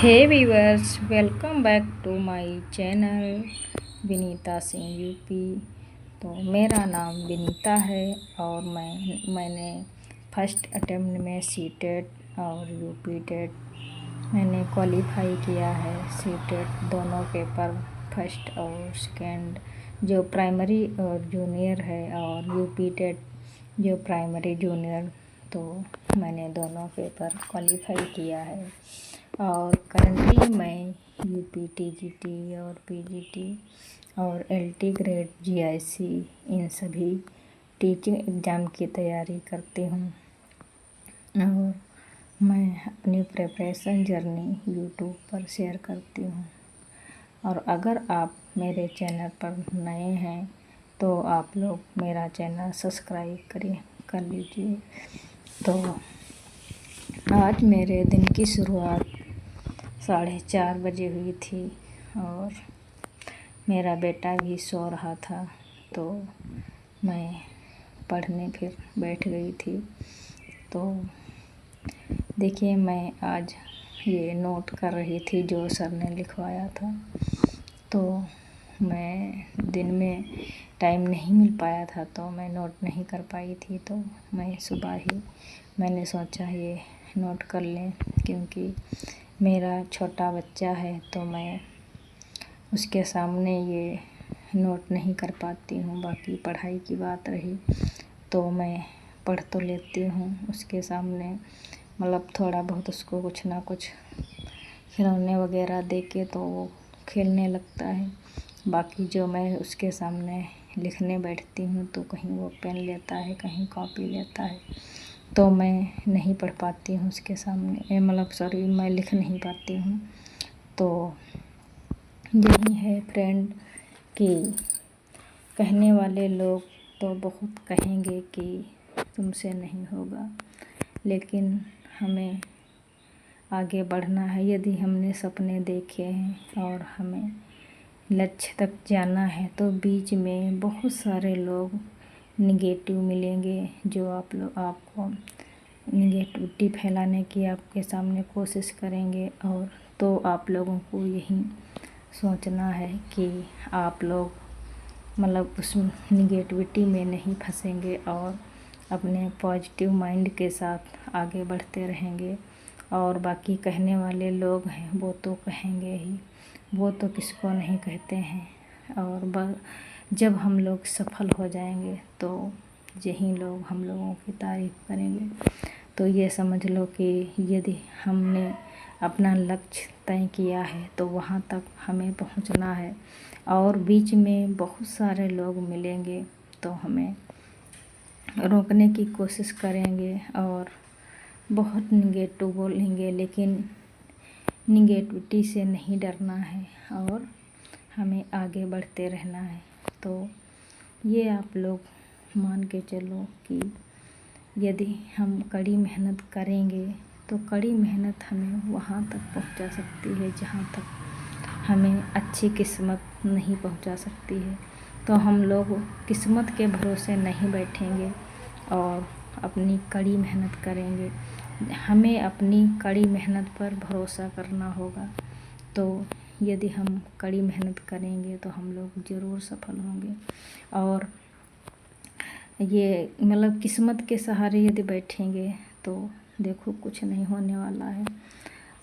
Hey viewers, welcome back to my channel Vinita Singh UP. तो मेरा नाम विनीता है और मैंने फर्स्ट अटेम्प्ट में सीटेट और यूपी टेट मैंने क्वालिफाई किया है। सीटेट दोनों पेपर फर्स्ट और सेकेंड जो प्राइमरी और जूनियर है, और यूपी टेट जो प्राइमरी जूनियर, तो मैंने दोनों पेपर क्वालिफाई किया है। और करंटली मैं यूपी टीजीटी और पीजीटी और एलटी ग्रेड जीआईसी इन सभी टीचिंग एग्ज़ाम की तैयारी करती हूँ। और मैं अपनी प्रिपरेशन जर्नी यूट्यूब पर शेयर करती हूँ। और अगर आप मेरे चैनल पर नए हैं तो आप लोग मेरा चैनल सब्सक्राइब कर लीजिए। तो आज मेरे दिन की शुरुआत 4:30 बजे हुई थी और मेरा बेटा भी सो रहा था, तो मैं पढ़ने फिर बैठ गई थी। तो देखिए, मैं आज ये नोट कर रही थी जो सर ने लिखवाया था। तो मैं दिन में टाइम नहीं मिल पाया था तो मैं नोट नहीं कर पाई थी, तो मैं सुबह ही मैंने सोचा ये नोट कर लें, क्योंकि मेरा छोटा बच्चा है तो मैं उसके सामने ये नोट नहीं कर पाती हूँ। बाकी पढ़ाई की बात रही तो मैं पढ़ तो लेती हूँ उसके सामने, मतलब थोड़ा बहुत उसको कुछ ना कुछ खिलौने वगैरह दे के तो वो खेलने लगता है। बाकी जो मैं उसके सामने लिखने बैठती हूँ तो कहीं वो पेन लेता है, कहीं कॉपी लेता है, तो मैं नहीं पढ़ पाती हूँ उसके सामने, मैं लिख नहीं पाती हूँ। तो यही है फ्रेंड कि कहने वाले लोग तो बहुत कहेंगे कि तुमसे नहीं होगा, लेकिन हमें आगे बढ़ना है। यदि हमने सपने देखे हैं और हमें लक्ष्य तक जाना है तो बीच में बहुत सारे लोग निगेटिव मिलेंगे, जो आपको निगेटिविटी फैलाने की आपके सामने कोशिश करेंगे। और तो आप लोगों को यही सोचना है कि आप लोग उस निगेटिविटी में नहीं फंसेंगे और अपने पॉजिटिव माइंड के साथ आगे बढ़ते रहेंगे। और बाकी कहने वाले लोग हैं वो तो कहेंगे ही, वो तो किसको नहीं कहते हैं। और जब हम लोग सफल हो जाएंगे तो यही लोग हम लोगों की तारीफ़ करेंगे। तो ये समझ लो कि यदि हमने अपना लक्ष्य तय किया है तो वहाँ तक हमें पहुँचना है, और बीच में बहुत सारे लोग मिलेंगे तो हमें रोकने की कोशिश करेंगे और बहुत निगेटिव बोलेंगे, लेकिन निगेटिविटी से नहीं डरना है और हमें आगे बढ़ते रहना है। तो ये आप लोग मान के चलो कि यदि हम कड़ी मेहनत करेंगे तो कड़ी मेहनत हमें वहाँ तक पहुँचा सकती है जहाँ तक हमें अच्छी किस्मत नहीं पहुँचा सकती है। तो हम लोग किस्मत के भरोसे नहीं बैठेंगे और अपनी कड़ी मेहनत करेंगे। हमें अपनी कड़ी मेहनत पर भरोसा करना होगा। तो यदि हम कड़ी मेहनत करेंगे तो हम लोग ज़रूर सफल होंगे। और ये किस्मत के सहारे यदि बैठेंगे तो देखो कुछ नहीं होने वाला है।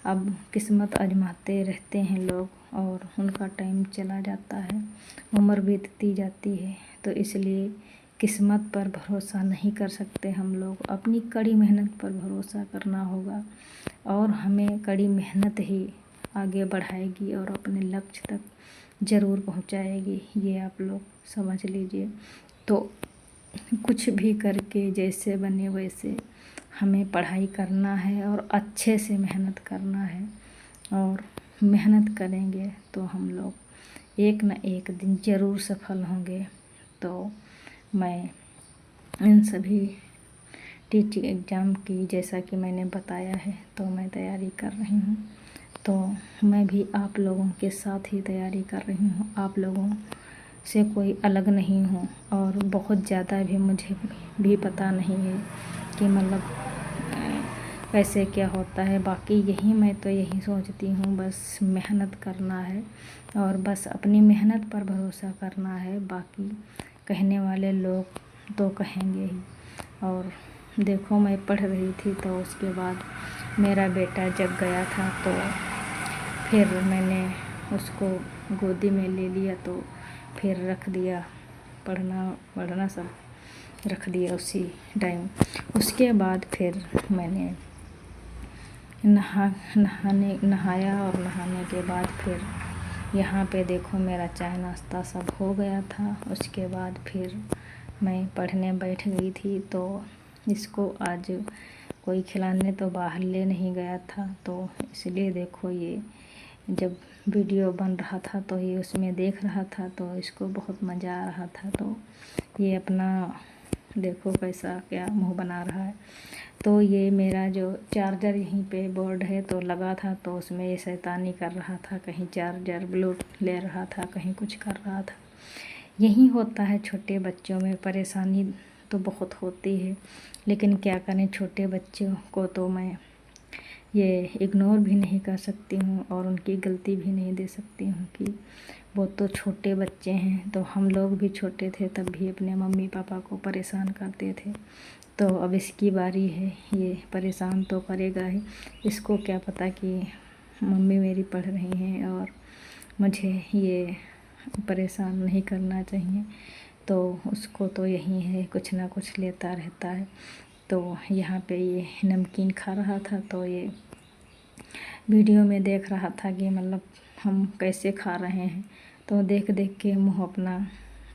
अब किस्मत आजमाते रहते हैं लोग और उनका टाइम चला जाता है, उम्र बीतती जाती है, तो इसलिए किस्मत पर भरोसा नहीं कर सकते हम लोग। अपनी कड़ी मेहनत पर भरोसा करना होगा और हमें कड़ी मेहनत ही आगे बढ़ाएगी और अपने लक्ष्य तक ज़रूर पहुंचाएगी, ये आप लोग समझ लीजिए। तो कुछ भी करके जैसे बने वैसे हमें पढ़ाई करना है और अच्छे से मेहनत करना है, और मेहनत करेंगे तो हम लोग एक न एक दिन ज़रूर सफल होंगे। तो मैं इन सभी टीचिंग एग्ज़ाम की, जैसा कि मैंने बताया है, तो मैं तैयारी कर रही हूँ। तो मैं भी आप लोगों के साथ ही तैयारी कर रही हूँ, आप लोगों से कोई अलग नहीं हूँ। और बहुत ज़्यादा भी मुझे भी पता नहीं है कि कैसे क्या होता है। बाकी यही मैं तो यही सोचती हूँ, बस मेहनत करना है और बस अपनी मेहनत पर भरोसा करना है। बाकी कहने वाले लोग तो कहेंगे ही। और देखो मैं पढ़ रही थी तो उसके बाद मेरा बेटा जग गया था, तो फिर मैंने उसको गोदी में ले लिया, तो फिर रख दिया पढ़ना सब रख दिया उसी टाइम। उसके बाद फिर मैंने नहाया और नहाने के बाद फिर यहाँ पे देखो मेरा चाय नाश्ता सब हो गया था। उसके बाद फिर मैं पढ़ने बैठ गई थी, तो इसको आज कोई खिलाने तो बाहर ले नहीं गया था, तो इसलिए देखो ये जब वीडियो बन रहा था तो ये उसमें देख रहा था, तो इसको बहुत मज़ा आ रहा था। तो ये अपना देखो कैसा क्या मुंह बना रहा है। तो ये मेरा जो चार्जर यहीं पे बोर्ड है तो लगा था, तो उसमें ये शैतानी कर रहा था, कहीं चार्जर ब्लूटूथ ले रहा था, कहीं कुछ कर रहा था। यही होता है छोटे बच्चों में, परेशानी तो बहुत होती है, लेकिन क्या करें, छोटे बच्चों को तो मैं ये इग्नोर भी नहीं कर सकती हूँ और उनकी गलती भी नहीं दे सकती हूँ कि वो तो छोटे बच्चे हैं। तो हम लोग भी छोटे थे तब भी अपने मम्मी पापा को परेशान करते थे, तो अब इसकी बारी है, ये परेशान तो करेगा ही। इसको क्या पता कि मम्मी मेरी पढ़ रही हैं और मुझे ये परेशान नहीं करना चाहिए। तो उसको तो यही है, कुछ ना कुछ लेता रहता है। तो यहाँ पे ये नमकीन खा रहा था, तो ये वीडियो में देख रहा था कि मतलब हम कैसे खा रहे हैं, तो देख देख के मुँह अपना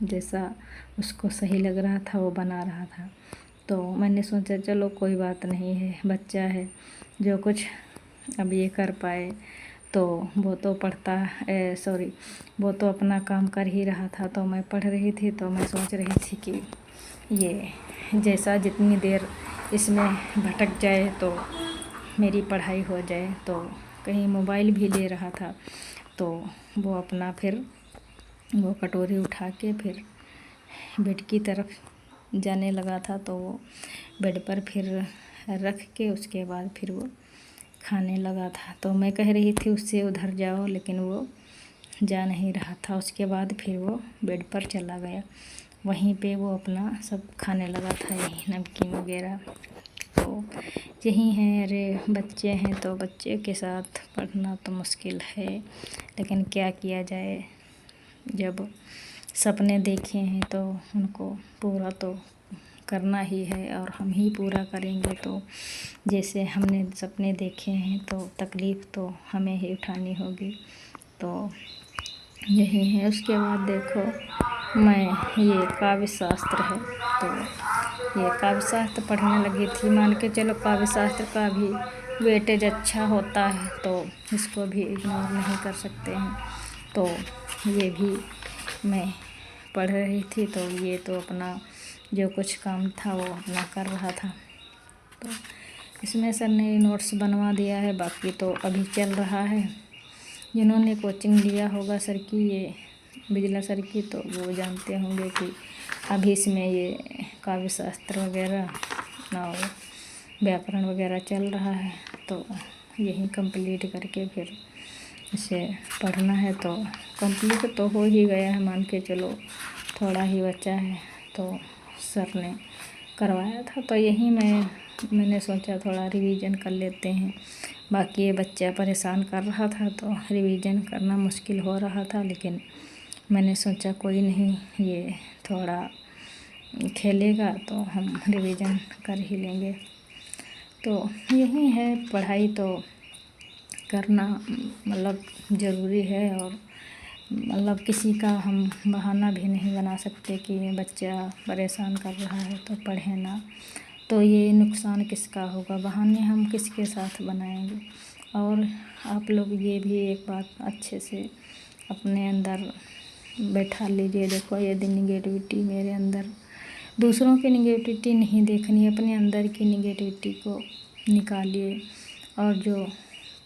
जैसा उसको सही लग रहा था वो बना रहा था। तो मैंने सोचा चलो कोई बात नहीं है, बच्चा है, जो कुछ अब ये कर पाए तो वो तो वो तो अपना काम कर ही रहा था। तो मैं पढ़ रही थी, तो मैं सोच रही थी कि ये जैसा जितनी देर इसमें भटक जाए तो मेरी पढ़ाई हो जाए। तो कहीं मोबाइल भी ले रहा था, तो वो अपना फिर वो कटोरी उठा के फिर बेड की तरफ जाने लगा था, तो वो बेड पर फिर रख के उसके बाद फिर वो खाने लगा था। तो मैं कह रही थी उससे उधर जाओ, लेकिन वो जा नहीं रहा था। उसके बाद फिर वो बेड पर चला गया, वहीं पे वो अपना सब खाने लगा था, यही नमकीन वगैरह। तो यही है, अरे बच्चे हैं तो बच्चे के साथ पढ़ना तो मुश्किल है, लेकिन क्या किया जाए, जब सपने देखे हैं तो उनको पूरा तो करना ही है और हम ही पूरा करेंगे। तो जैसे हमने सपने देखे हैं तो तकलीफ़ तो हमें ही उठानी होगी। तो यही है। उसके बाद देखो मैं ये काव्य शास्त्र है, तो ये काव्य शास्त्र पढ़ने लगी थी। मान के चलो काव्य शास्त्र का भी वेटेज अच्छा होता है, तो इसको भी इग्नोर नहीं कर सकते हैं। तो ये भी मैं पढ़ रही थी, तो ये तो अपना जो कुछ काम था वो अपना कर रहा था। तो इसमें सर ने नोट्स बनवा दिया है, बाकी तो अभी चल रहा है। जिन्होंने कोचिंग लिया होगा सर की, ये बिजला सर की, तो वो जानते होंगे कि अभी इसमें ये काव्य शास्त्र वगैरह और व्याकरण वगैरह चल रहा है। तो यही कंप्लीट करके फिर इसे पढ़ना है। तो कंप्लीट तो हो ही गया है, मान के चलो थोड़ा ही बचा है, तो सर ने करवाया था। तो यही मैंने सोचा थोड़ा रिवीजन कर लेते हैं। बाकी ये बच्चा परेशान कर रहा था, तो रिवीजन करना मुश्किल हो रहा था, लेकिन मैंने सोचा कोई नहीं, ये थोड़ा खेलेगा तो हम रिवीजन कर ही लेंगे। तो यही है, पढ़ाई तो करना मतलब ज़रूरी है, और मतलब किसी का हम बहाना भी नहीं बना सकते कि बच्चा परेशान कर रहा है तो पढ़े ना। तो ये नुकसान किसका होगा, बहाने हम किसके साथ बनाएंगे। और आप लोग ये भी एक बात अच्छे से अपने अंदर बैठा लीजिए। देखो यदि निगेटिविटी मेरे अंदर, दूसरों की निगेटिविटी नहीं देखनी, अपने अंदर की निगेटिविटी को निकालिए, और जो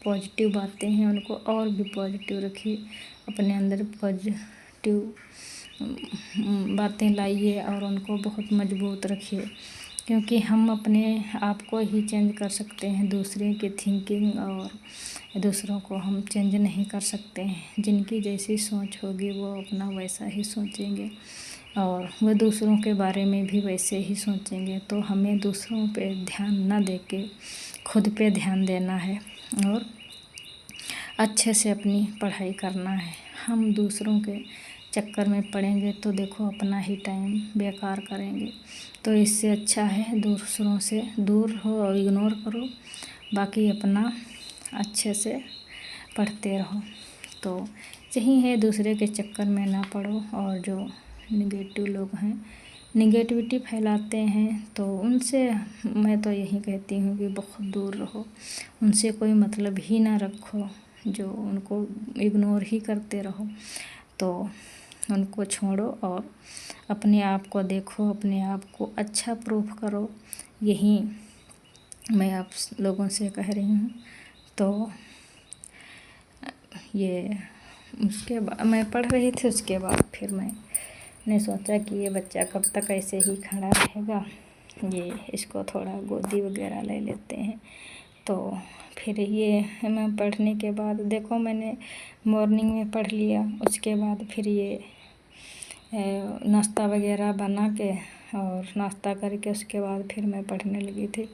पॉजिटिव बातें हैं उनको और भी पॉजिटिव रखिए। अपने अंदर पॉजिटिव बातें लाइए और उनको बहुत मजबूत रखिए। क्योंकि हम अपने आप को ही चेंज कर सकते हैं, दूसरे की थिंकिंग और दूसरों को हम चेंज नहीं कर सकते हैं। जिनकी जैसी सोच होगी वो अपना वैसा ही सोचेंगे और वह दूसरों के बारे में भी वैसे ही सोचेंगे। तो हमें दूसरों पे ध्यान न दे के खुद पे ध्यान देना है और अच्छे से अपनी पढ़ाई करना है। हम दूसरों के चक्कर में पड़ेंगे तो देखो अपना ही टाइम बेकार करेंगे। तो इससे अच्छा है दूसरों से दूर हो और इग्नोर करो, बाकी अपना अच्छे से पढ़ते रहो। तो यही है, दूसरे के चक्कर में ना पड़ो और जो निगेटिव लोग हैं, निगेटिविटी फैलाते हैं, तो उनसे मैं तो यही कहती हूँ कि बहुत दूर रहो, उनसे कोई मतलब ही ना रखो। जो उनको इग्नोर ही करते रहो, तो उनको छोड़ो और अपने आप को देखो, अपने आप को अच्छा प्रूफ करो। यही मैं आप लोगों से कह रही हूँ। तो ये उसके बाद मैं पढ़ रही थी, उसके बाद फिर मैंने सोचा कि ये बच्चा कब तक ऐसे ही खड़ा रहेगा, ये इसको थोड़ा गोदी वगैरह ले लेते हैं। तो फिर ये मैं पढ़ने के बाद देखो मैंने मॉर्निंग में पढ़ लिया, उसके बाद फिर ये नाश्ता वगैरह बना के और नाश्ता करके उसके बाद फिर मैं पढ़ने लगी थी।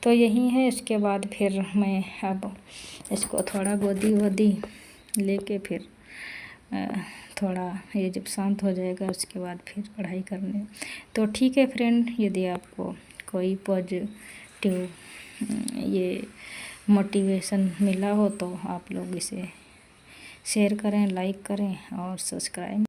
तो यही है, इसके बाद फिर मैं अब इसको थोड़ा गोदी वोदी लेके फिर थोड़ा ये जब शांत हो जाएगा उसके बाद फिर पढ़ाई करने। तो ठीक है फ्रेंड, यदि आपको कोई पॉजिटिव ये मोटिवेशन मिला हो तो आप लोग इसे शेयर करें, लाइक करें और सब्सक्राइब